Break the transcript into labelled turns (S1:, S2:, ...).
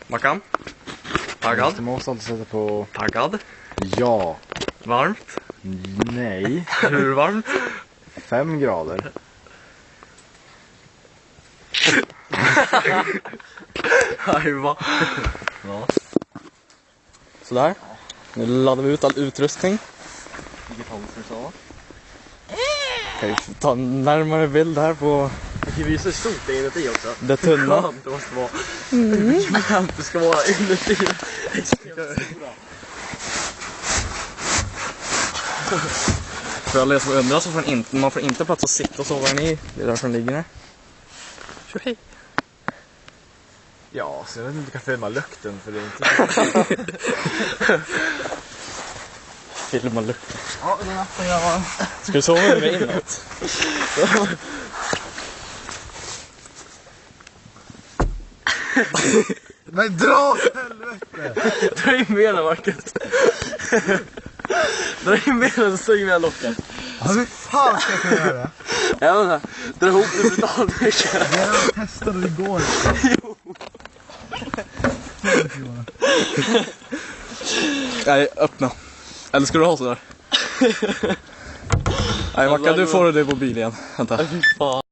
S1: Mackan? Taggad?
S2: Du måste alltid sätta på...
S1: Taggad?
S2: Ja.
S1: Varmt?
S2: Nej.
S1: Hur varmt?
S2: 5 grader.
S1: Ajva. Ja. Sådär. Nu laddar vi ut all utrustning. Vilket håll ska vi ta? Okej, ta en närmare bild här på
S3: Det är så stort det inuti också.
S1: det tunna.
S3: Skönt det måste vara. Skönt det ska vara inuti.
S1: För alla er som undrar så får man får inte plats att sitta och sova i. Det är därför den ligger här. Tjohej.
S2: Ja, så jag vet inte om du kan filma lukten för det är inte...
S1: Filma lukten.
S3: Ja, den natten jag var.
S1: Ska du sova med mig inåt?
S2: Men dra åt helvete!
S3: Dra in benen, Marcus. Dra in benen så suger vi av locket.
S2: Ja, hur fan ska jag kunna göra det?
S3: Jag menar, dra ihop det brutalt mycket.
S2: Jag testade det igår.
S1: Nej, öppna. Eller ska du ha sådär? Nej, Mackan, du får det på bil igen. Vänta.
S3: Fy fan.